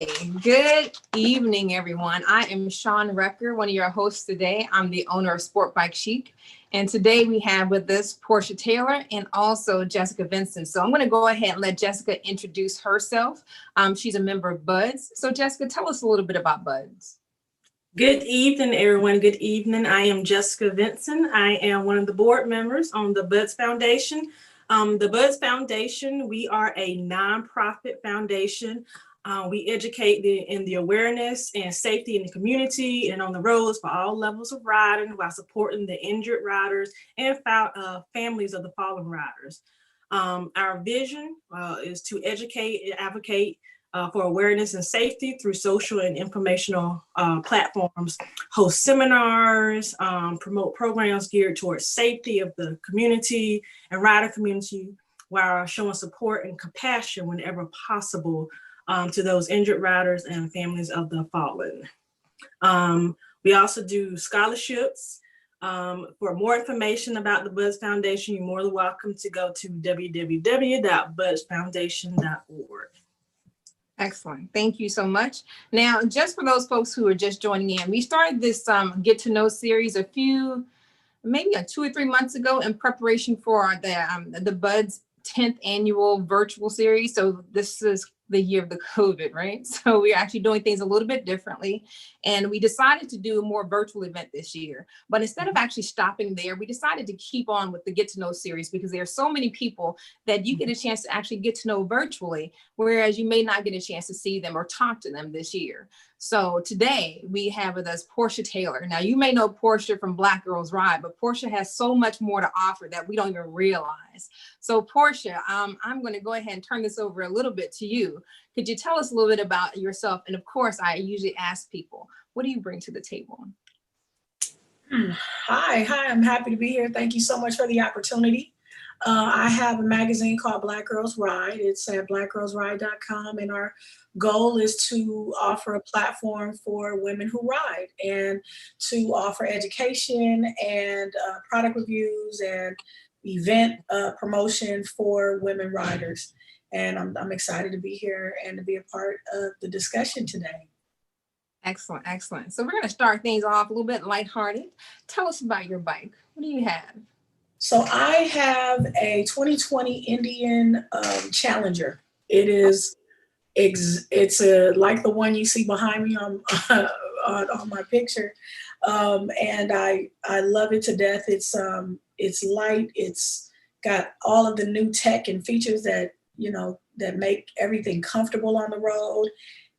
Good evening, everyone. I am Sean Recker, one of your hosts today. I'm the owner of SportBike Chic. And today we have with us Porsche Taylor and also Jessica Vincent. So I'm going to go ahead and let Jessica introduce herself. She's a member of Buds. So Jessica, tell us a little bit about Buds. Good evening, everyone. Good evening. I am Jessica Vincent. I am one of the board members on the Buds Foundation. The Buds Foundation, we are a nonprofit foundation. We educate in the awareness and safety in the community and on the roads for all levels of riding while supporting the injured riders and families of the fallen riders. Our vision is to educate and advocate for awareness and safety through social and informational platforms, host seminars, promote programs geared towards safety of the community and rider community, while showing support and compassion whenever possible to those injured riders and families of the fallen. We also do scholarships. For more information about the Buds Foundation, you're more than welcome to go to www.budsfoundation.org. Excellent. Thank you so much. Now, just for those folks who are just joining in, we started this get to know series maybe 2 or 3 months ago in preparation for the Buds 10th annual virtual series. So this is the year of the COVID, right? So we're actually doing things a little bit differently. And we decided to do a more virtual event this year. But instead of actually stopping there, we decided to keep on with the Get to Know series because there are so many people that you get a chance to actually get to know virtually, whereas you may not get a chance to see them or talk to them this year. So today we have with us Porsche Taylor. Now you may know Porsche from Black Girls Ride, but Porsche has so much more to offer that we don't even realize. So Porsche, I'm going to go ahead and turn this over a little bit to you. Could you tell us a little bit about yourself? And of course, I usually ask people, what do you bring to the table? Hi, I'm happy to be here. Thank you so much for the opportunity. I have a magazine called Black Girls Ride. It's at blackgirlsride.com, and our goal is to offer a platform for women who ride and to offer education and product reviews and event promotion for women riders. And I'm excited to be here and to be a part of the discussion today. Excellent, excellent. So we're going to start things off a little bit lighthearted. Tell us about your bike. What do you have? So I have a 2020 Indian Challenger. It's like the one you see behind me on my picture, and I love it to death. It's light. It's got all of the new tech and features that make everything comfortable on the road.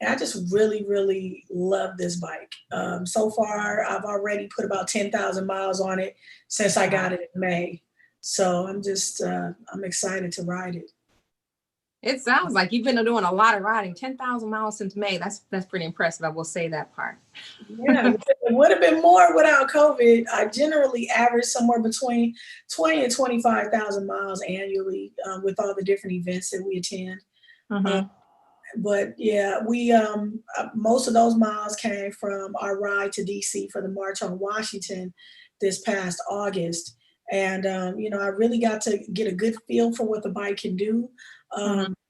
And I just really, really love this bike. So far, I've already put about 10,000 miles on it since I got it in May. So I'm excited to ride it. It sounds like you've been doing a lot of riding, 10,000 miles since May. That's pretty impressive. I will say that part. Yeah, it would have been more without COVID. I generally average somewhere between 20 and 25,000 miles annually with all the different events that we attend. Mm-hmm. But yeah, we most of those miles came from our ride to DC for the March on Washington this past August. And I really got to get a good feel for what the bike can do.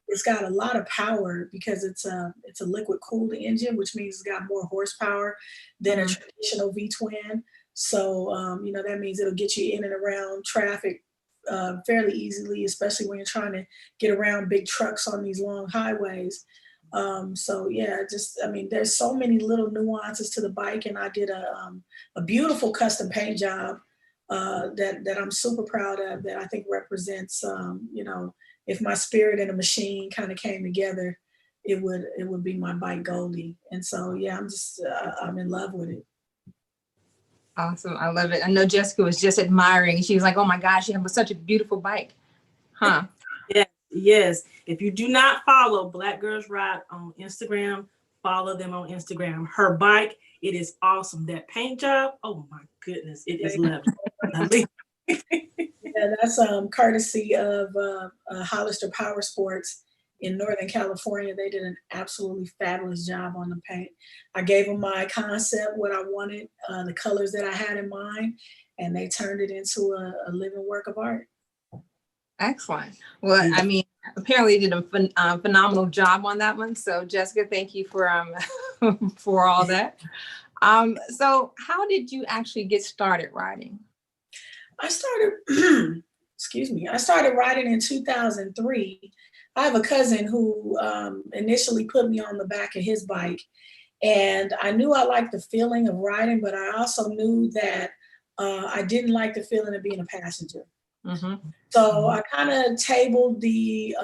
It's got a lot of power because it's a liquid cooled engine, which means it's got more horsepower than a traditional V-twin. So that means it'll get you in and around traffic fairly easily, especially when you're trying to get around big trucks on these long highways. There's so many little nuances to the bike, and I did a beautiful custom paint job that I'm super proud of, that I think represents if my spirit and a machine kind of came together, it would be my bike Goldie. And so yeah, I'm in love with it. Awesome. I love it. I know Jessica was just admiring. She was like, oh my gosh, you have such a beautiful bike. Huh? Yes. If you do not follow Black Girls Ride on Instagram, follow them on Instagram. Her bike, it is awesome. That paint job, oh my goodness, it is lovely. Yeah, that's courtesy of Hollister Power Sports in Northern California. They did an absolutely fabulous job on the paint. I gave them my concept, what I wanted, the colors that I had in mind, and they turned it into a living work of art. Excellent. Well, I mean, apparently you did a phenomenal job on that one. So Jessica, thank you for for all that. So how did you actually get started riding? I started, excuse me, I started riding in 2003. I have a cousin who initially put me on the back of his bike, and I knew I liked the feeling of riding, but I also knew that I didn't like the feeling of being a passenger. Mm-hmm. So I kind of tabled the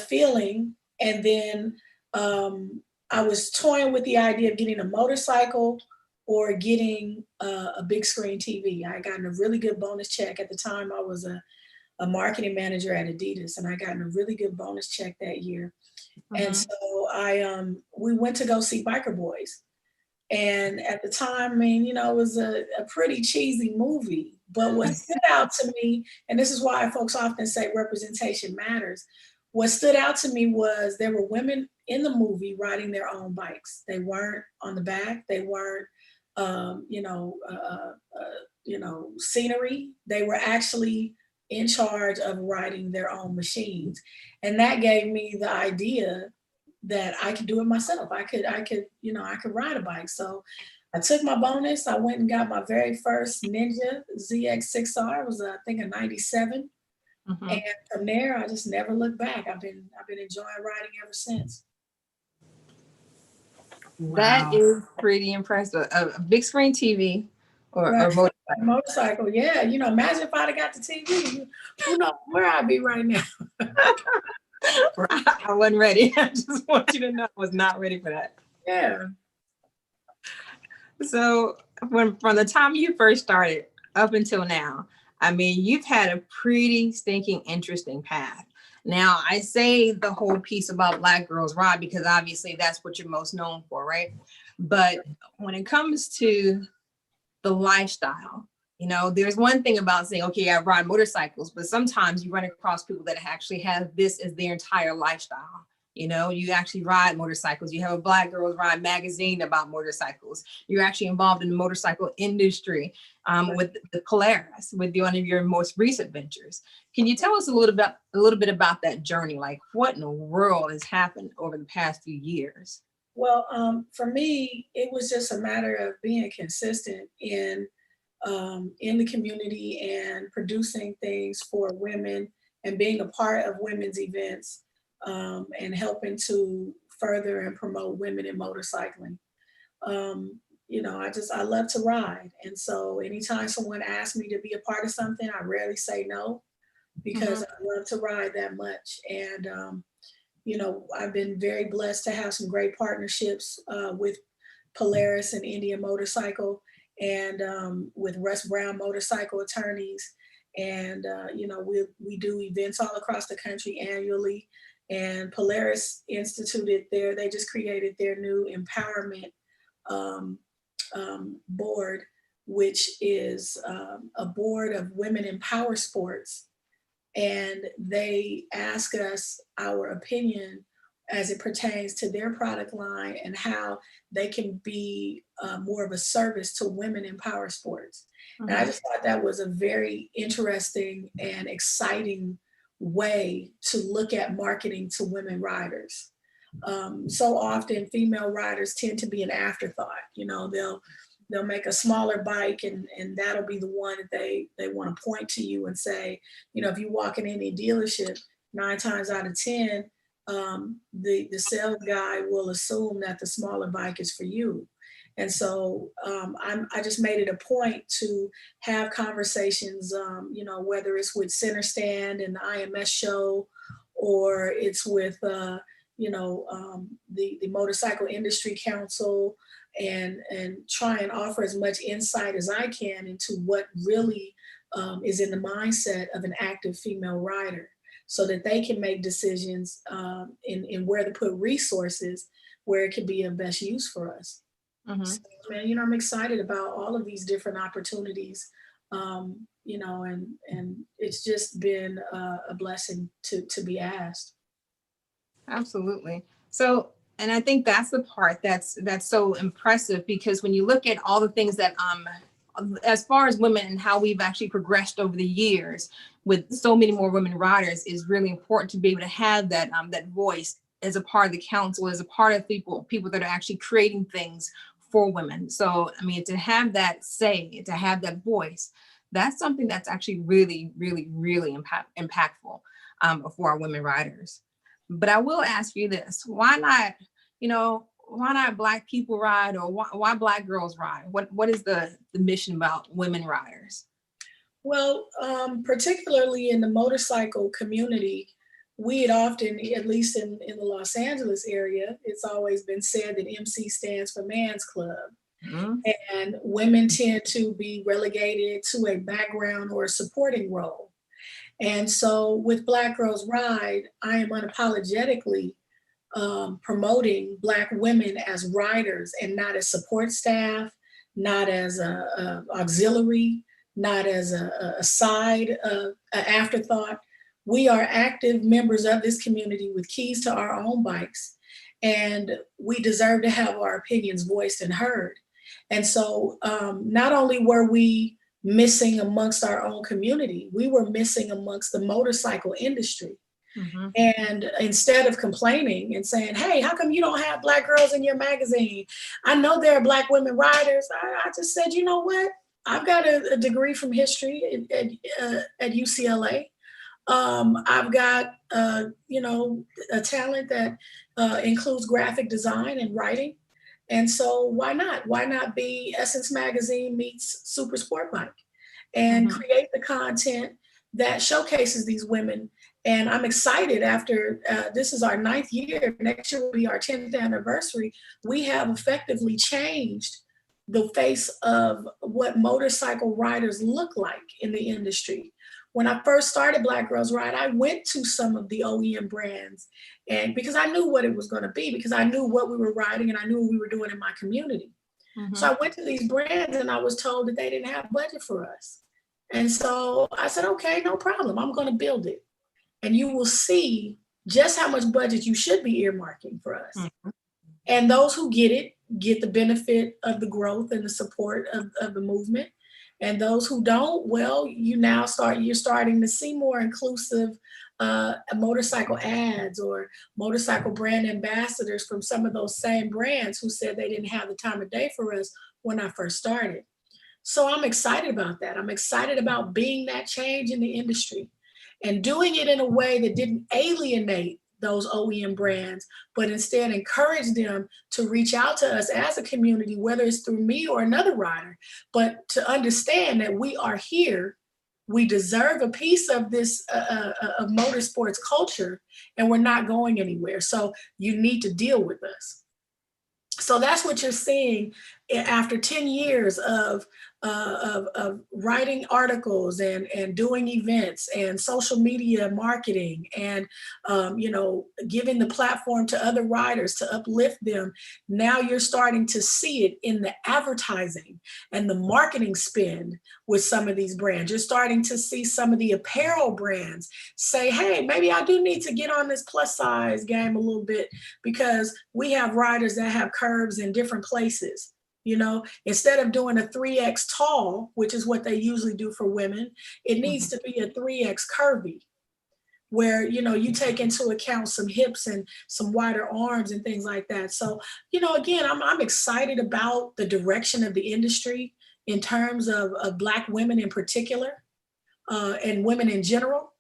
feeling, and then I was toying with the idea of getting a motorcycle or getting a big screen TV. I got a really good bonus check at the time. I was a marketing manager at Adidas, and I got a really good bonus check that year. And Mm-hmm. so we went to go see Biker Boys. And at the time, I mean, you know, it was a pretty cheesy movie. But what stood out to me, and this is why folks often say representation matters, what stood out to me was there were women in the movie riding their own bikes. They weren't on the back. They weren't, scenery. They were actually in charge of riding their own machines, and that gave me the idea that I could do it myself. I could ride a bike. So I took my bonus. I went and got my very first Ninja ZX6R. It was, I think, a 97. Mm-hmm. And from there, I just never looked back. I've been enjoying riding ever since. That Wow. is pretty impressive. A big screen TV or Right. motorcycle. Motorcycle, yeah. You know, imagine if I'd have got the TV. Who knows where I'd be right now. I wasn't ready. I just want you to know I was not ready for that. Yeah. So from the time you first started up until now, I mean, you've had a pretty stinking interesting path. Now, I say the whole piece about Black Girls Ride because obviously that's what you're most known for, right? But when it comes to the lifestyle, you know, there's one thing about saying, okay, I ride motorcycles, but sometimes you run across people that actually have this as their entire lifestyle. You know, you actually ride motorcycles. You have a Black Girls Ride magazine about motorcycles. You're actually involved in the motorcycle industry with the Polaris, with one of your most recent ventures. Can you tell us a little bit about that journey? Like, what in the world has happened over the past few years? Well, for me, it was just a matter of being consistent in the community and producing things for women and being a part of women's events and helping to further and promote women in motorcycling. You know, I love to ride. And so anytime someone asks me to be a part of something, I rarely say no because I love to ride that much. And, you know, I've been very blessed to have some great partnerships with Polaris and Indian Motorcycle and with Russ Brown Motorcycle Attorneys. And, you know, we do events all across the country annually. And Polaris they just created their new empowerment board, which is a board of women in power sports. And they ask us our opinion as it pertains to their product line and how they can be more of a service to women in power sports. And I just thought that was a very interesting and exciting way to look at marketing to women riders. So often female riders tend to be an afterthought. You know, they'll make a smaller bike and that'll be the one that they want to point to you and say, you know, if you walk in any dealership, 9 times out of 10, the sales guy will assume that the smaller bike is for you. And so I just made it a point to have conversations, you know, whether it's with Center Stand and the IMS show, or it's with, you know, the Motorcycle Industry Council, and try and offer as much insight as I can into what really is in the mindset of an active female rider, so that they can make decisions in where to put resources where it can be of best use for us. So, man, you know, I'm excited about all of these different opportunities, you know, and it's just been a blessing to be asked. Absolutely. So, and I think that's the part that's so impressive, because when you look at all the things that as far as women and how we've actually progressed over the years with so many more women riders, is really important to be able to have that that voice as a part of the council, as a part of people that are actually creating things for women. So I mean, to have that say, to have that voice, that's something that's actually really, really, really impactful for our women riders. But I will ask you this: why not, why not Black people ride, or why Black girls ride? What is the mission about women riders? Well, particularly in the motorcycle community, we had often, at least in the Los Angeles area, it's always been said that MC stands for Man's Club. Mhm. And women tend to be relegated to a background or a supporting role. And so with Black Girls Ride, I am unapologetically promoting Black women as riders and not as support staff, not as a auxiliary, not as a side, an afterthought. We are active members of this community with keys to our own bikes, and we deserve to have our opinions voiced and heard. And so not only were we missing amongst our own community, we were missing amongst the motorcycle industry. Mhm. And instead of complaining and saying, hey, how come you don't have Black girls in your magazine? I know there are Black women riders. I just said, you know what? I've got a degree from history at UCLA. I've got, a talent that includes graphic design and writing. And so why not? Why not be Essence Magazine meets Super Sport Bike and Mhm. create the content that showcases these women? And I'm excited after this is our 9th year, next year will be our 10th anniversary. We have effectively changed the face of what motorcycle riders look like in the industry. When I first started Black Girls Ride, I went to some of the OEM brands, and because I knew what it was going to be, because I knew what we were riding and I knew what we were doing in my community. So Mhm. I went to these brands and I was told that they didn't have budget for us. And so I said, okay, no problem. I'm going to build it. And you will see just how much budget you should be earmarking for us. Mhm. And those who get it get the benefit of the growth and the support of the movement. And those who don't, well, you're starting to see more inclusive motorcycle ads or motorcycle brand ambassadors from some of those same brands who said they didn't have the time of day for us when I first started. So I'm excited about that. I'm excited about being that change in the industry and doing it in a way that didn't alienate those OEM brands, but instead encourage them to reach out to us as a community, whether it's through me or another rider, but to understand that we are here. We deserve a piece of this of motorsports culture, and we're not going anywhere. So you need to deal with us. So that's what you're seeing after 10 years of writing articles and doing events and social media marketing and giving the platform to other riders to uplift them. Now you're starting to see it in the advertising and the marketing spend with some of these brands. You're starting to see some of the apparel brands say, hey, maybe I do need to get on this plus size game a little bit, because we have riders that have curves in different places. Instead of doing a 3X tall, which is what they usually do for women, it needs Mhm. to be a 3X curvy, where you take into account some hips and some wider arms and things like that. So again, I'm excited about the direction of the industry in terms of Black women in particular, and women in general.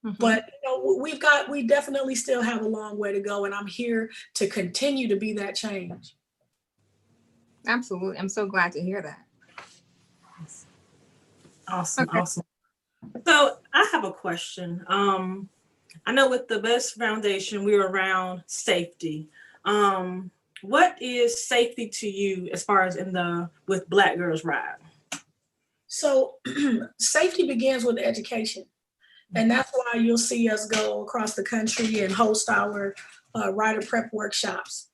Mhm. But we definitely still have a long way to go, and I'm here to continue to be that change. Absolutely. I'm so glad to hear that. Awesome, Okay. awesome. So I have a question. I know with the Best Foundation, we're around safety. What is safety to you as far as with Black Girls Ride? So safety begins with education. And that's why you'll see us go across the country and host our rider prep workshops,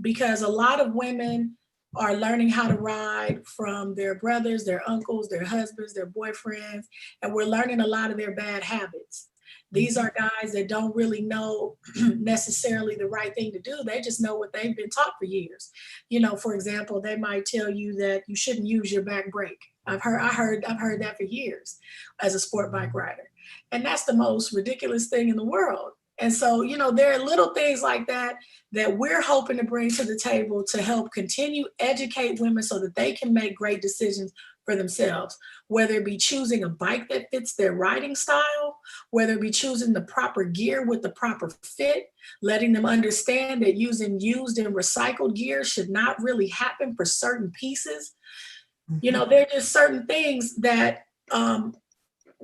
because a lot of women are learning how to ride from their brothers, their uncles, their husbands, their boyfriends, and we're learning a lot of their bad habits. These are guys that don't really know necessarily the right thing to do. They just know what they've been taught for years. You know, for example, they might tell you that you shouldn't use your back brake. I've heard that for years as a sport bike rider. And that's the most ridiculous thing in the world. And so, you know, there are little things like that that we're hoping to bring to the table to help continue educate women so that they can make great decisions for themselves, whether it be choosing a bike that fits their riding style, whether it be choosing the proper gear with the proper fit, letting them understand that using used and recycled gear should not really happen for certain pieces. You know, there are just certain things that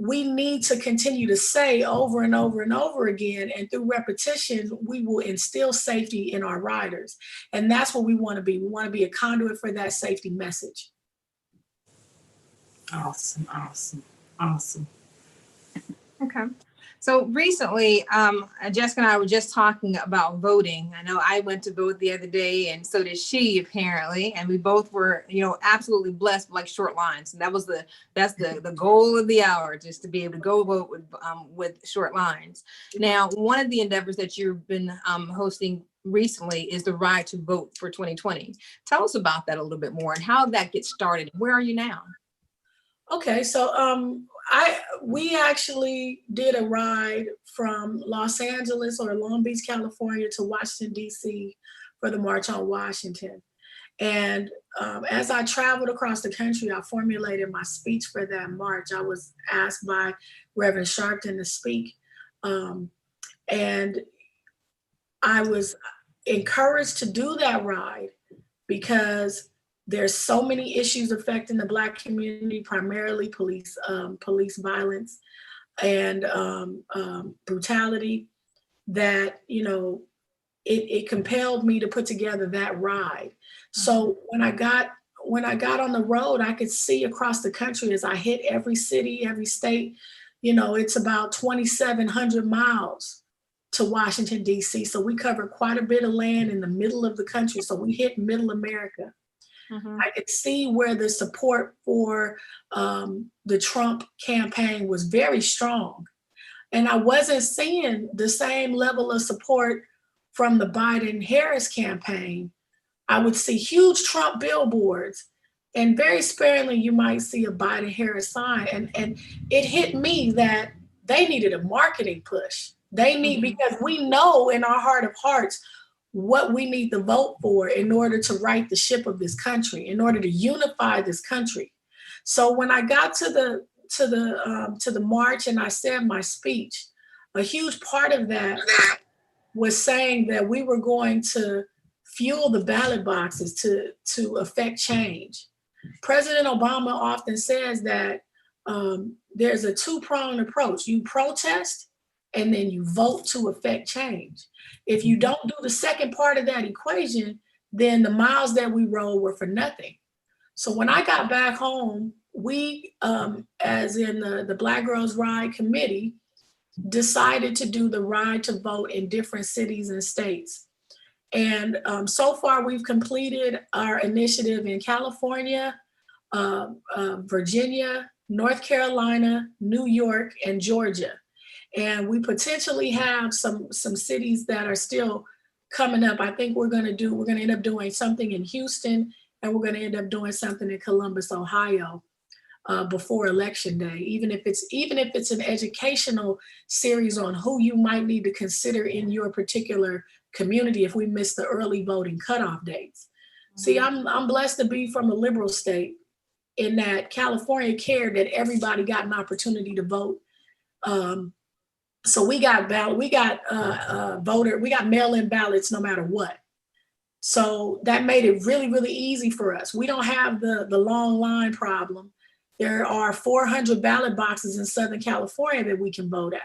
we need to continue to say over and over and over again. And through repetition, we will instill safety in our riders. And that's what we want to be. We want to be a conduit for that safety message. Awesome, awesome, awesome. Okay. So recently, Jessica and I were just talking about voting. I know I went to vote the other day, and so did she apparently, and we both were, you know, absolutely blessed with like short lines. And that's the goal of the hour, just to be able to go vote with short lines. Now, one of the endeavors that you've been hosting recently is the Ride to Vote for 2020. Tell us about that a little bit more and how that gets started. Where are you now? Okay, so we actually did a ride from Los Angeles or Long Beach, California to Washington, D.C. for the March on Washington. And as I traveled across the country, I formulated my speech for that march. I was asked by Reverend Sharpton to speak. And I was encouraged to do that ride because there's so many issues affecting the Black community, primarily police violence and brutality, that, you know, it compelled me to put together that ride. So when I got on the road, I could see across the country as I hit every city, every state. You know, it's about 2,700 miles to Washington, D.C. So we covered quite a bit of land in the middle of the country. So we hit middle America. I could see where the support for the Trump campaign was very strong. And I wasn't seeing the same level of support from the Biden-Harris campaign. I would see huge Trump billboards, and very sparingly you might see a Biden-Harris sign. And it hit me that they needed a marketing push. They need, because we know in our heart of hearts what we need to vote for in order to right the ship of this country, in order to unify this country. So when I got to the march and I said my speech, a huge part of that was saying that we were going to fuel the ballot boxes to affect change. President Obama often says that there's a two-pronged approach. You protest and then you vote to affect change. If you don't do the second part of that equation, then the miles that we rode were for nothing. So when I got back home, we, as in the Black Girls Ride Committee, decided to do the Ride to Vote in different cities and states. And so far we've completed our initiative in California, Virginia, North Carolina, New York, and Georgia. And we potentially have some cities that are still coming up. I think we're gonna end up doing something in Houston, and we're gonna end up doing something in Columbus, Ohio, before Election Day. Even if it's an educational series on who you might need to consider in your particular community if we miss the early voting cutoff dates. See, I'm blessed to be from a liberal state in that California cared that everybody got an opportunity to vote. So we got mail-in ballots no matter what. So that made it really, really easy for us. We don't have the long line problem. There are 400 ballot boxes in Southern California that we can vote at.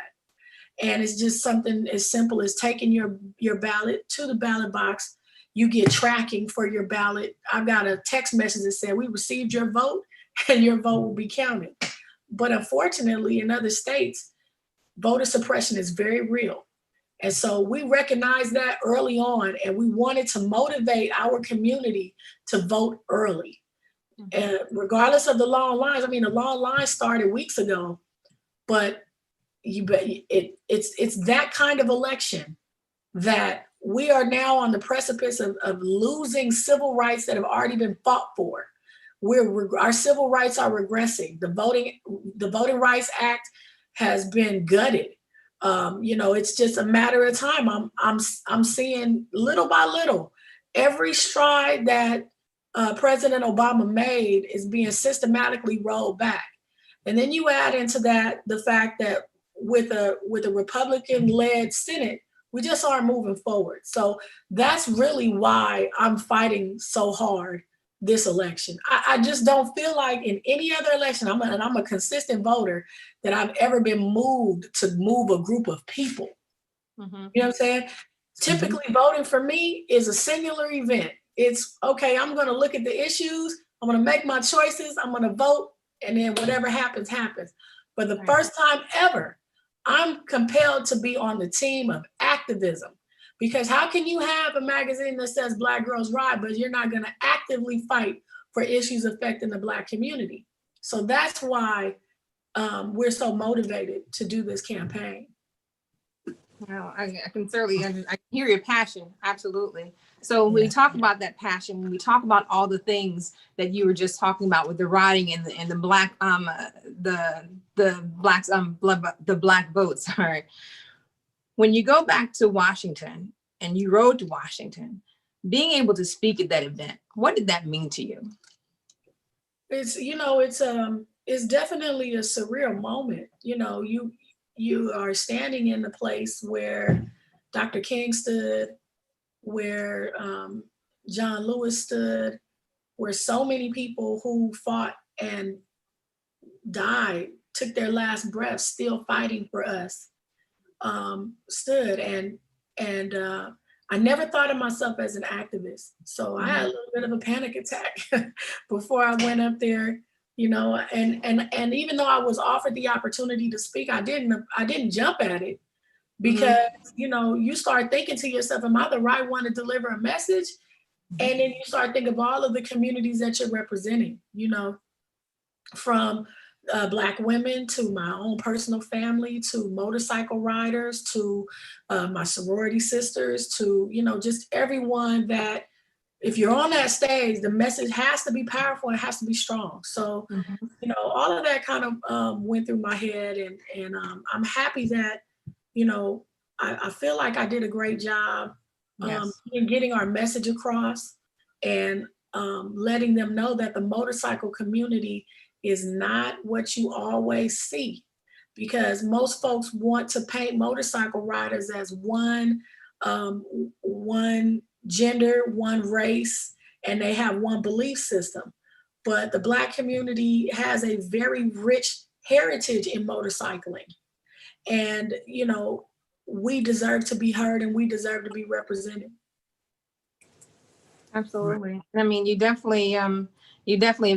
And it's just something as simple as taking your ballot to the ballot box. You get tracking for your ballot. I've got a text message that said, "We received your vote and your vote will be counted." But unfortunately, in other states, voter suppression is very real. And so we recognized that early on, and we wanted to motivate our community to vote early. And regardless of the long lines, I mean, the long lines started weeks ago, but it's that kind of election that we are now on the precipice of losing civil rights that have already been fought for. Our civil rights are regressing. The Voting Rights Act has been gutted. It's just a matter of time. I'm seeing little by little every stride that President Obama made is being systematically rolled back. And then you add into that the fact that with a Republican-led Senate, we just aren't moving forward. So that's really why I'm fighting so hard this election. I just don't feel like in any other election, I'm a consistent voter, that I've ever been moved to move a group of people. Mm-hmm. You know what I'm saying? Typically, voting for me is a singular event. It's okay, I'm going to look at the issues, I'm going to make my choices, I'm going to vote, and then whatever happens, happens. For the first time ever, I'm compelled to be on the team of activism. Because how can you have a magazine that says Black Girls Ride, but you're not going to actively fight for issues affecting the Black community? So that's why we're so motivated to do this campaign. Well, I can certainly I can hear your passion. Absolutely. So when we talk about that passion, when we talk about all the things that you were just talking about with the riding and the Black the Black votes, sorry. When you go back to Washington and you rode to Washington, being able to speak at that event, what did that mean to you? It's definitely a surreal moment. You are standing in the place where Dr. King stood, where John Lewis stood, where so many people who fought and died, took their last breath still fighting for us, stood. And I never thought of myself as an activist. So I had a little bit of a panic attack before I went up there. And even though I was offered the opportunity to speak, I didn't jump at it, because you start thinking to yourself, am I the right one to deliver a message? And then you start thinking of all of the communities that you're representing, from Black women to my own personal family, to motorcycle riders, to my sorority sisters, to just everyone that, if you're on that stage, the message has to be powerful, it has to be strong. So, all of that kind of went through my head, and I'm happy that, I feel like I did a great job in getting our message across, and letting them know that the motorcycle community is not what you always see, because most folks want to paint motorcycle riders as one gender, one race, and they have one belief system. But the Black community has a very rich heritage in motorcycling. And, we deserve to be heard, and we deserve to be represented. Absolutely. I mean, you definitely have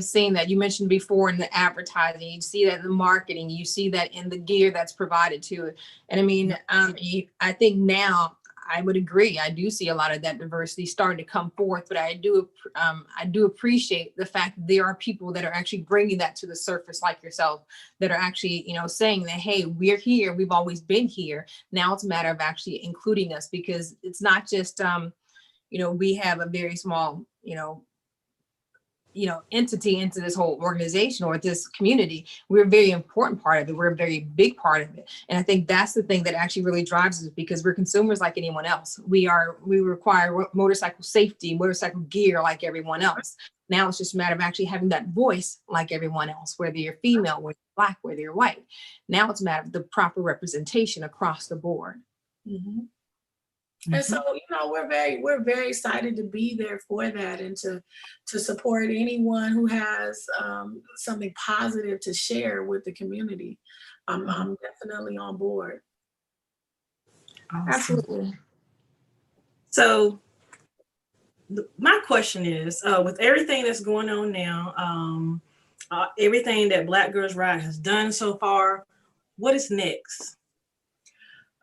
seen that. You mentioned before in the advertising, you see that in the marketing, you see that in the gear that's provided to it. And I mean, I think now I would agree. I do see a lot of that diversity starting to come forth, but I do appreciate the fact that there are people that are actually bringing that to the surface, like yourself, that are actually, saying that, hey, we're here. We've always been here. Now it's a matter of actually including us, because it's not just, we have a very small, entity into this whole organization or this community. We're a very important part of it. We're a very big part of it. And I think that's the thing that actually really drives us, because we're consumers like anyone else. We require motorcycle safety, motorcycle gear like everyone else. Now it's just a matter of actually having that voice like everyone else, whether you're female, whether you're Black, whether you're white. Now it's a matter of the proper representation across the board. Mm-hmm. And so, we're very excited to be there for that, and to support anyone who has something positive to share with the community. I'm definitely on board. Awesome. Absolutely. So my question is, with everything that's going on now, everything that Black Girls Ride has done so far, what is next?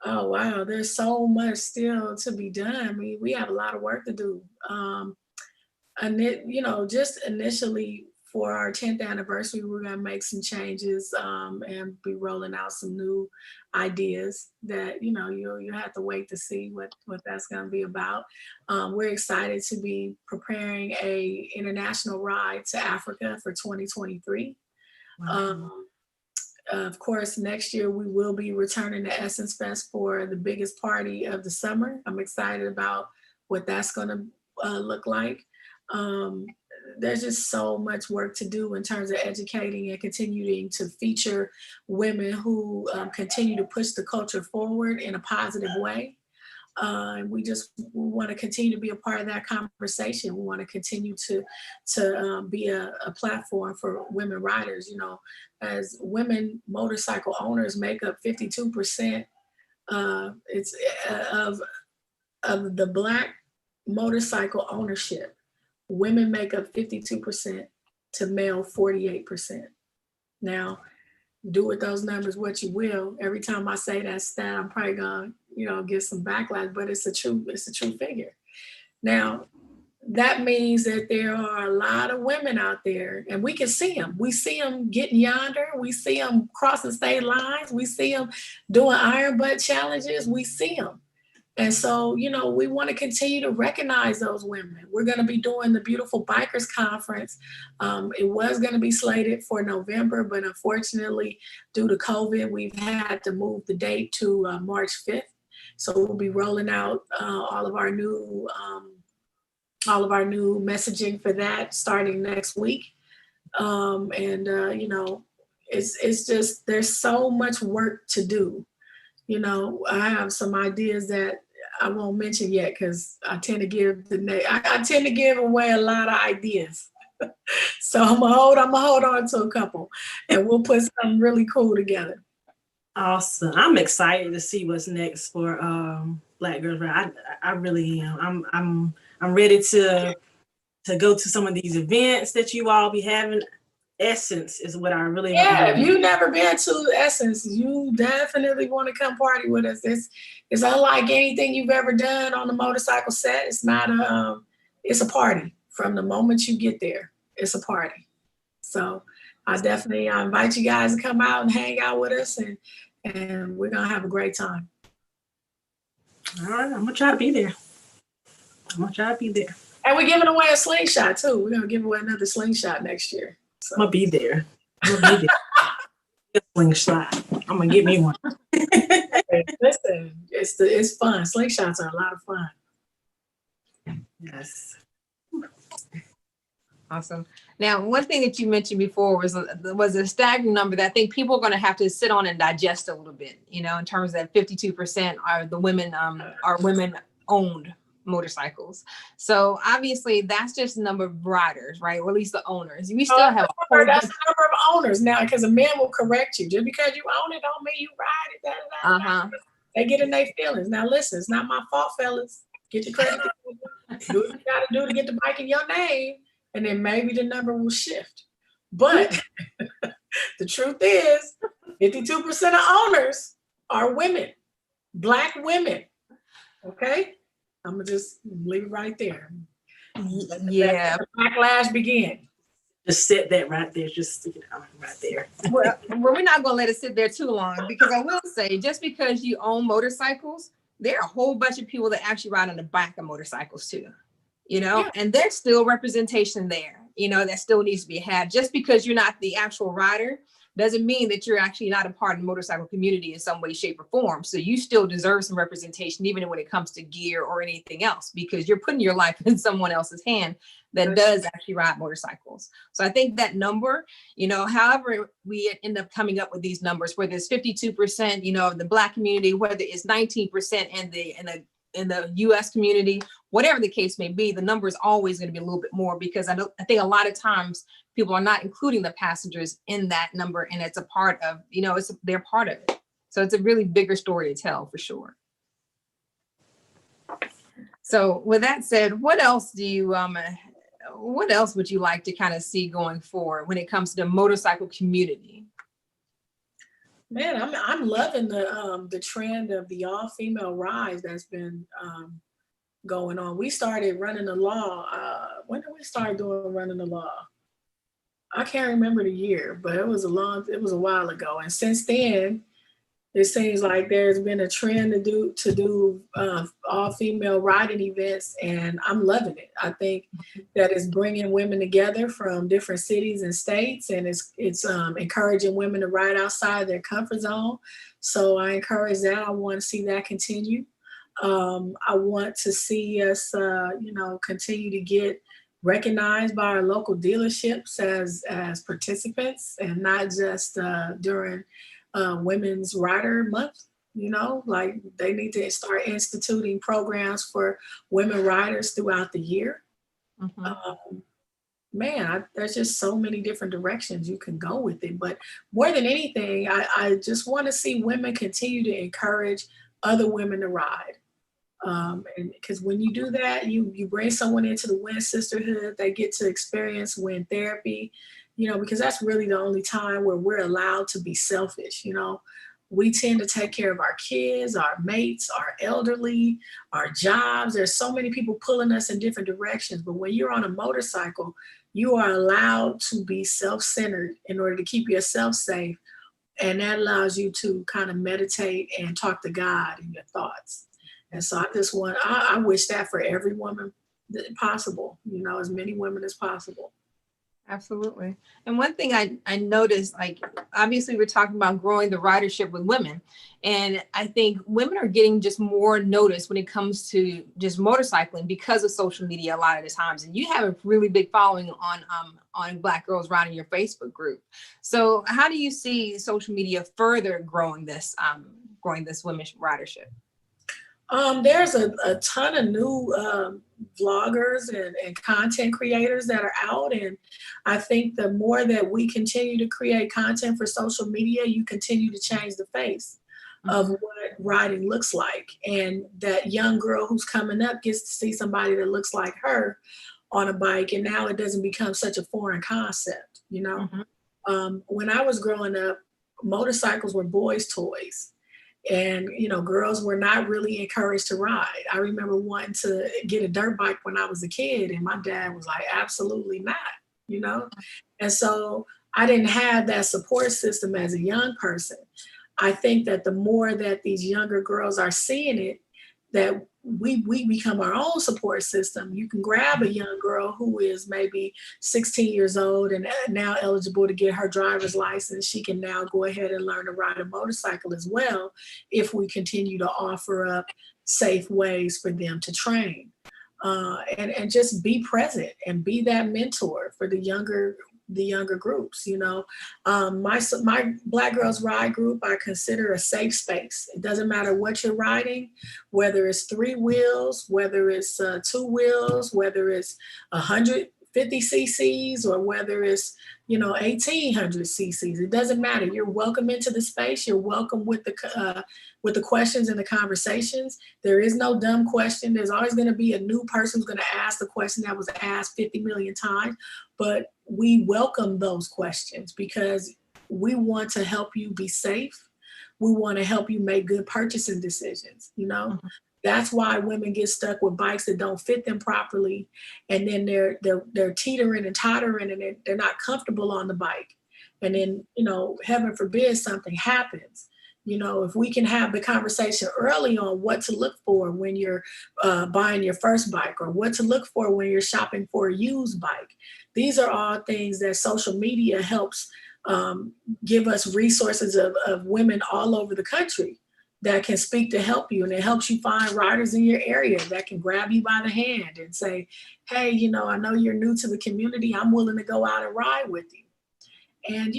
Oh, wow. There's so much still to be done. I mean, we have a lot of work to do. And just initially for our 10th anniversary, we're going to make some changes and be rolling out some new ideas that, you have to wait to see what that's going to be about. We're excited to be preparing a international ride to Africa for 2023. Wow. Of course, next year we will be returning to Essence Fest for the biggest party of the summer. I'm excited about what that's going to look like. There's just so much work to do in terms of educating and continuing to feature women who continue to push the culture forward in a positive way. We want to continue to be a part of that conversation. We want to continue to be a platform for women riders. As women motorcycle owners make up 52% of the Black motorcycle ownership. Women make up 52% to male 48%. Now, do with those numbers what you will. Every time I say that stat, I'm probably gonna, get some backlash, but it's a true figure. Now, that means that there are a lot of women out there, and we can see them. We see them getting yonder. We see them crossing state lines. We see them doing iron butt challenges. We see them. And so, we want to continue to recognize those women. We're going to be doing the Beautiful Bikers Conference. It was going to be slated for November, but unfortunately, due to COVID, we've had to move the date to March 5th. So we'll be rolling out all of our new messaging for that starting next week. It's just, there's so much work to do. I have some ideas that I won't mention yet because I tend to give I tend to give away a lot of ideas. So I'm gonna hold on to a couple, and we'll put something really cool together. Awesome. I'm excited to see what's next for Black Girls Ride. I really am. I'm ready to go to some of these events that you all be having. Essence is what I really want to do. If you've never been to Essence, you definitely want to come party with us. It's unlike anything you've ever done on the motorcycle set. It's not it's a party from the moment you get there. It's a party. So I invite you guys to come out and hang out with us, and we're gonna have a great time. All right, I'm gonna try to be there. And we're giving away a slingshot too. We're gonna give away another slingshot next year. So. I'm gonna be there. Slingshot. I'm gonna get me one. Listen, it's fun. Slingshots are a lot of fun. Yes. Awesome. Now, one thing that you mentioned before was a staggering number that I think people are going to have to sit on and digest a little bit. In terms of that 52% are the women are women owned motorcycles. So obviously that's just the number of riders, right? Or at least the owners. We still have that's the number of owners now, because a man will correct you. Just because you own it don't mean you ride it. They get in their feelings. Now listen, it's not my fault, fellas. Get the credit. Do what you gotta do to get the bike in your name, and then maybe the number will shift. But the truth is 52% of owners are women, Black women. Okay? I'm gonna just leave it right there. Yeah. Let the backlash begin. Just sit that right there. Just right there. Well, we're not gonna let it sit there too long, because I will say, just because you own motorcycles, there are a whole bunch of people that actually ride on the back of motorcycles too. And there's still representation there, that still needs to be had. Just because you're not the actual rider doesn't mean that you're actually not a part of the motorcycle community in some way, shape, or form. So you still deserve some representation, even when it comes to gear or anything else, because you're putting your life in someone else's hand that does actually ride motorcycles. So I think that number, however we end up coming up with these numbers, whether it's 52%, of the Black community, whether it's 19% in the US community, whatever the case may be, the number is always going to be a little bit more, because I think a lot of times people are not including the passengers in that number, and it's a part of, they're part of it. So it's a really bigger story to tell for sure. So with that said, what else would you like to kind of see going forward when it comes to the motorcycle community? Man, I'm loving the trend of the all-female rides that's been going on. We started running the law. When did we start doing running the law? I can't remember the year, but it was a while ago. And since then, it seems like there's been a trend to do all female riding events, and I'm loving it. I think that it's bringing women together from different cities and states, and it's encouraging women to ride outside their comfort zone. So I encourage that. I want to see that continue. I want to see us, continue to get recognized by our local dealerships as participants, and not just during Women's Rider Month. Like they need to start instituting programs for women riders throughout the year. There's just so many different directions you can go with it. But more than anything, I just want to see women continue to encourage other women to ride. And because when you do that, you bring someone into the Win Sisterhood, they get to experience Win therapy, because that's really the only time where we're allowed to be selfish. We tend to take care of our kids, our mates, our elderly, our jobs. There's so many people pulling us in different directions. But when you're on a motorcycle, you are allowed to be self-centered in order to keep yourself safe. And that allows you to kind of meditate and talk to God in your thoughts. And so I wish that for every woman possible, as many women as possible. Absolutely. And one thing I noticed, like, obviously we're talking about growing the ridership with women. And I think women are getting just more notice when it comes to just motorcycling because of social media a lot of the times. And you have a really big following on Black Girls Riding, your Facebook group. So how do you see social media further growing this women's ridership? There's a ton of new vloggers and content creators that are out. And I think the more that we continue to create content for social media, you continue to change the face of what riding looks like. And that young girl who's coming up gets to see somebody that looks like her on a bike. And now it doesn't become such a foreign concept, When I was growing up, motorcycles were boys' toys. And, girls were not really encouraged to ride. I remember wanting to get a dirt bike when I was a kid, and my dad was like, absolutely not, And so I didn't have that support system as a young person. I think that the more that these younger girls are seeing it, that we become our own support system. You can grab a young girl who is maybe 16 years old and now eligible to get her driver's license. She can now go ahead and learn to ride a motorcycle as well if we continue to offer up safe ways for them to train. And just be present and be that mentor for the younger groups. My Black Girls Ride group, I consider a safe space. It doesn't matter what you're riding, whether it's 3 wheels, whether it's 2 wheels, whether it's 150 cc's or whether it's 1800 cc's. It doesn't matter. You're welcome into the space. You're welcome with the questions and the conversations. There is no dumb question. There's always going to be a new person who's going to ask the question that was asked 50 million times. But we welcome those questions because we want to help you be safe. We want to help you make good purchasing decisions. That's why women get stuck with bikes that don't fit them properly, and then they're teetering and tottering, and they're not comfortable on the bike. And then heaven forbid something happens. If we can have the conversation early on what to look for when you're buying your first bike, or what to look for when you're shopping for a used bike. These are all things that social media helps give us resources of women all over the country that can speak to help you. And it helps you find riders in your area that can grab you by the hand and say, hey, I know you're new to the community. I'm willing to go out and ride with you. And,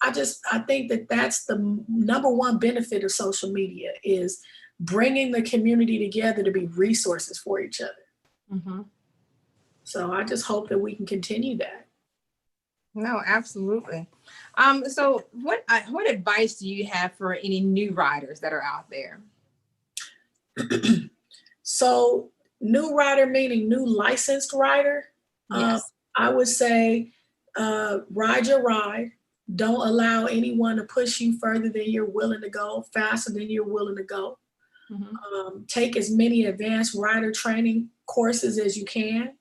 I think that that's the number one benefit of social media, is bringing the community together to be resources for each other. So I just hope that we can continue that. No, absolutely. So what advice do you have for any new riders that are out there? So new rider, meaning new licensed rider. Yes. I would say ride your ride. Don't allow anyone to push you further than you're willing to go, faster than you're willing to go. Take as many advanced rider training courses as you can.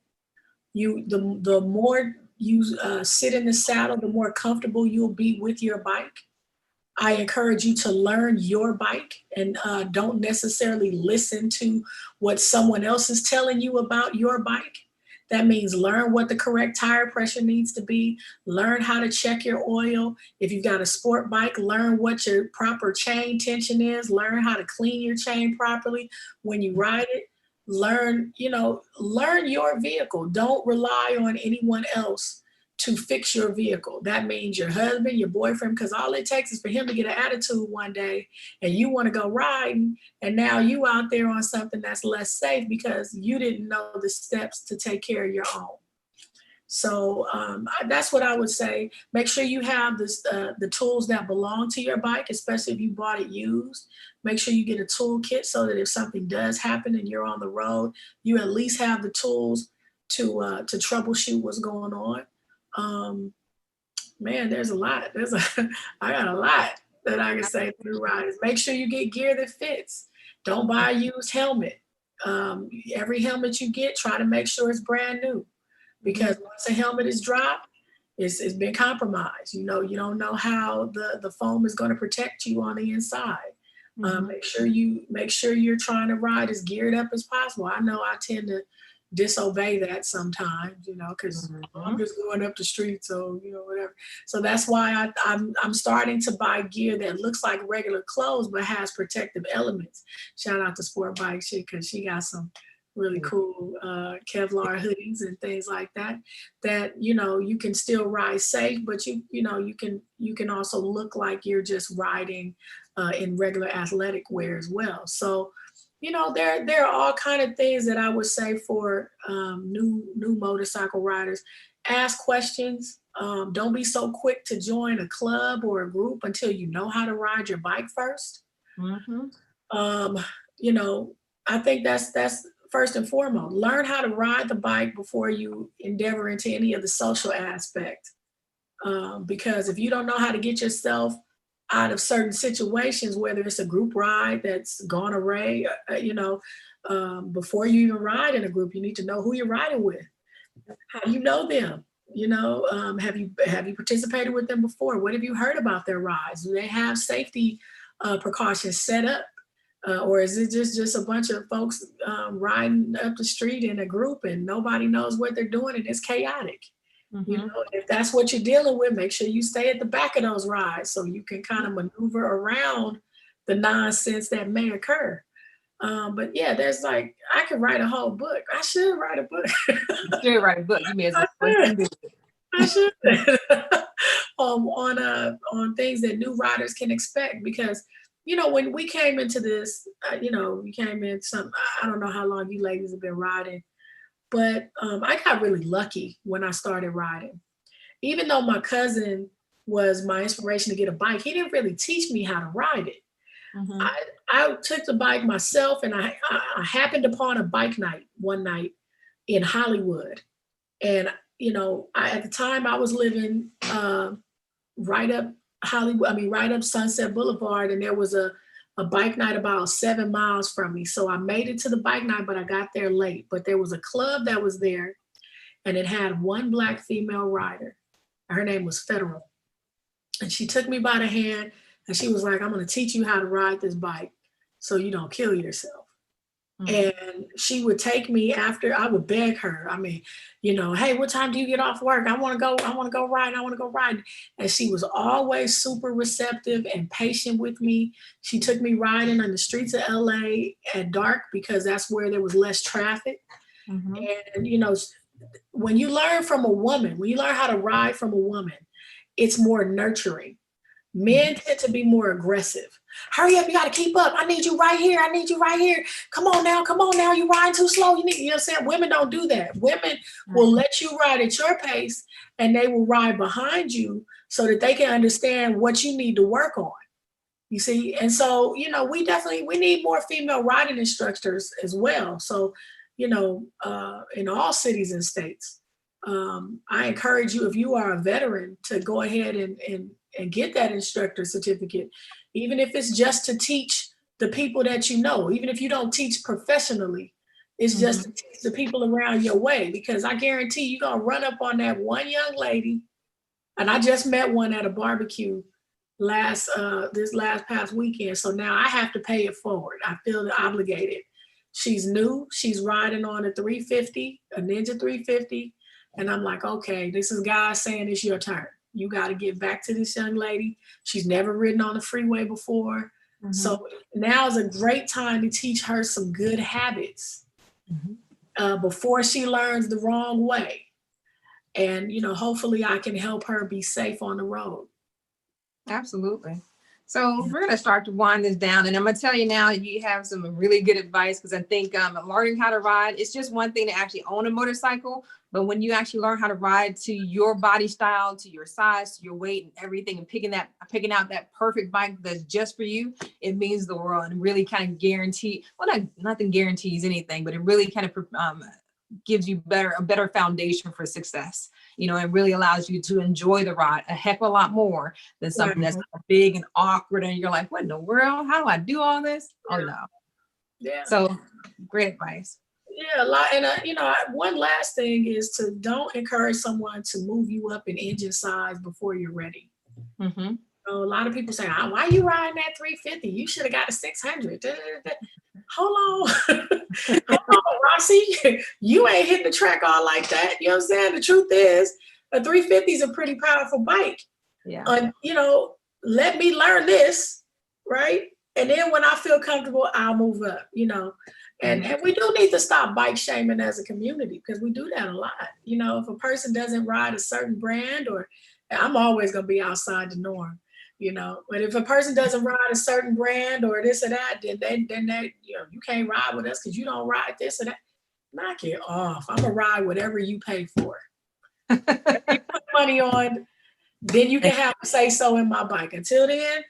The more you sit in the saddle, the more comfortable you'll be with your bike. I encourage you to learn your bike and don't necessarily listen to what someone else is telling you about your bike. That means learn what the correct tire pressure needs to be, learn how to check your oil. If you've got a sport bike, learn what your proper chain tension is, learn how to clean your chain properly when you ride it. Learn your vehicle. Don't rely on anyone else to fix your vehicle. That means your husband, your boyfriend, because all it takes is for him to get an attitude one day and you want to go riding, and now you out there on something that's less safe because you didn't know the steps to take care of your own. So that's what I would say. Make sure you have the tools that belong to your bike, especially if you bought it used. Make sure you get a toolkit so that if something does happen and you're on the road, you at least have the tools to troubleshoot what's going on. Man, there's a lot. I got a lot that I can say to new riders. Make sure you get gear that fits. Don't buy a used helmet. Every helmet you get, try to make sure it's brand new, because once a helmet is dropped, it's been compromised. You don't know how the foam is going to protect you on the inside. Make sure you're trying to ride as geared up as possible. I know I tend to disobey that sometimes, because I'm just going up the street, so whatever. So that's why I'm starting to buy gear that looks like regular clothes but has protective elements. Shout out to SportBike Chic, because she got some really cool Kevlar hoodies and things like that you can still ride safe, but you can also look like you're just riding in regular athletic wear as well. So there are all kind of things that I would say for new motorcycle riders. Ask questions. Don't be so quick to join a club or a group until you know how to ride your bike first. I think that's first and foremost. Learn how to ride the bike before you endeavor into any of the social aspect. Because if you don't know how to get yourself out of certain situations, whether it's a group ride that's gone awry, before you even ride in a group, you need to know who you're riding with. How do you know them? Have you participated with them before? What have you heard about their rides? Do they have safety precautions set up? Or is it just a bunch of folks riding up the street in a group and nobody knows what they're doing and it's chaotic? If that's what you're dealing with, make sure you stay at the back of those rides so you can kind of maneuver around the nonsense that may occur. But yeah, there's I could write a whole book. I should write a book. You should write a book. You may as well. I should. On things that new riders can expect, because when we came into this, we came in I don't know how long you ladies have been riding. But I got really lucky when I started riding. Even though my cousin was my inspiration to get a bike, he didn't really teach me how to ride it. I took the bike myself, and I happened upon a bike night one night in Hollywood. And, at the time I was living right up Sunset Boulevard, and there was a bike night about 7 miles from me. So I made it to the bike night, but I got there late. But there was a club that was there, and it had one Black female rider. Her name was Federal. And she took me by the hand, and she was like, I'm going to teach you how to ride this bike so you don't kill yourself. And she would take me after. I would beg her. Hey, what time do you get off work? I want to go ride. And she was always super receptive and patient with me. She took me riding on the streets of LA at dark because that's where there was less traffic. And, when you learn from a woman, when you learn how to ride from a woman, it's more nurturing. Men tend to be more aggressive. Hurry up, you got to keep up. I need you right here. Come on now. You riding too slow. You know what I'm saying? Women don't do that. Women will let you ride at your pace, and they will ride behind you so that they can understand what you need to work on. You see? And so, we need more female riding instructors as well. So, in all cities and states, I encourage you, if you are a veteran, to go ahead and get that instructor certificate, even if it's just to teach the people that even if you don't teach professionally, It's just to teach the people around your way, because I guarantee you're going to run up on that one young lady. And I just met one at a barbecue this last past weekend. So now I have to pay it forward. I feel obligated. She's new. She's riding on a 350, a Ninja 350. And I'm like, okay, this is God saying it's your turn. You got to get back to this young lady. She's never ridden on the freeway before. So now is a great time to teach her some good habits before she learns the wrong way. And, hopefully I can help her be safe on the road. Absolutely. So we're going to start to wind this down. And I'm going to tell you now, you have some really good advice, because I think learning how to ride, it's just one thing to actually own a motorcycle. But when you actually learn how to ride to your body style, to your size, to your weight and everything, and picking out that perfect bike that's just for you, it means the world, and really kind of nothing guarantees anything, but it really kind of gives you a better foundation for success. It really allows you to enjoy the ride a heck of a lot more than something that's big and awkward. And you're like, what in the world? How do I do all this? Oh no. Yeah. So great advice. Yeah, a lot. And, one last thing is to don't encourage someone to move you up in engine size before you're ready. A lot of people say, why are you riding that 350? You should have got a 600. Hold on. Hold on, Rossi. You ain't hitting the track all like that. You know what I'm saying? The truth is, a 350 is a pretty powerful bike. Yeah. Let me learn this, right? And then when I feel comfortable, I'll move up, And we do need to stop bike shaming as a community, because we do that a lot. If a person doesn't ride a certain brand, or I'm always going to be outside the norm, but if a person doesn't ride a certain brand or this or that, then you can't ride with us because you don't ride this or that. Knock it off. I'm going to ride whatever you pay for. If you put money on, then you can have a say so in my bike. Until then,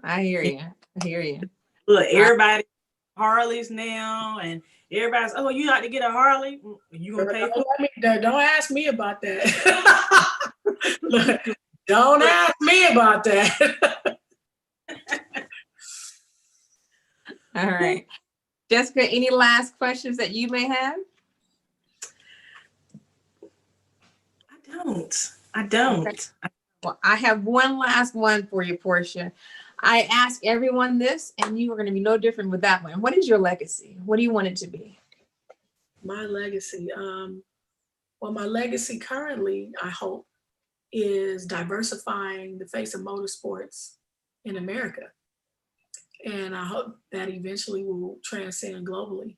I hear you. Look, everybody Harleys now, and everybody's, oh, you like to get a Harley? You gonna pay for it? Don't ask me about that. Look, don't ask me about that. All right. Jessica, any last questions that you may have? I don't. Okay. Well, I have one last one for you, Portia. I ask everyone this, and you are going to be no different with that one. What is your legacy? What do you want it to be? My legacy. Well, my legacy currently, I hope, is diversifying the face of motorsports in America. And I hope that eventually will transcend globally.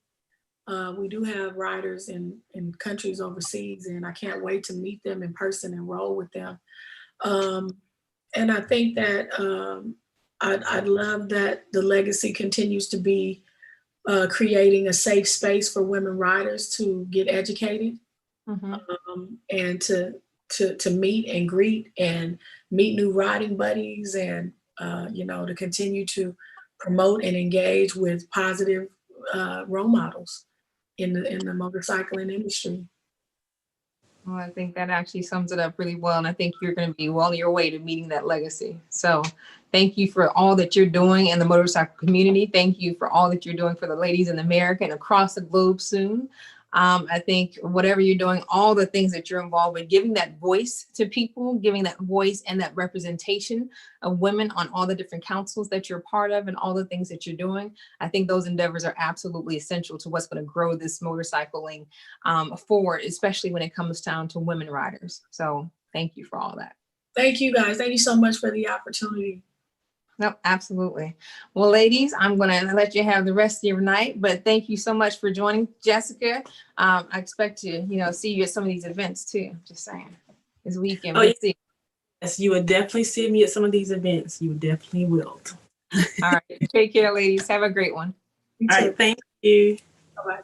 We do have riders in countries overseas, and I can't wait to meet them in person and roll with them. And I think that I'd love that the legacy continues to be creating a safe space for women riders to get educated, and to meet and greet and meet new riding buddies, and to continue to promote and engage with positive role models in the motorcycling industry. Well, I think that actually sums it up really well. And I think you're going to be well on your way to meeting that legacy. So thank you for all that you're doing in the motorcycle community. Thank you for all that you're doing for the ladies in America and across the globe soon. I think whatever you're doing, all the things that you're involved with, giving that voice to people, giving that voice and that representation of women on all the different councils that you're part of and all the things that you're doing. I think those endeavors are absolutely essential to what's going to grow this motorcycling forward, especially when it comes down to women riders. So thank you for all that. Thank you, guys. Thank you so much for the opportunity. No, absolutely. Well, ladies, I'm going to let you have the rest of your night, but thank you so much for joining, Jessica. I expect to, see you at some of these events too. Just saying, this weekend. Oh, yes, you would definitely see me at some of these events. You definitely will. All right. Take care, ladies. Have a great one. All right. Thank you. Bye-bye.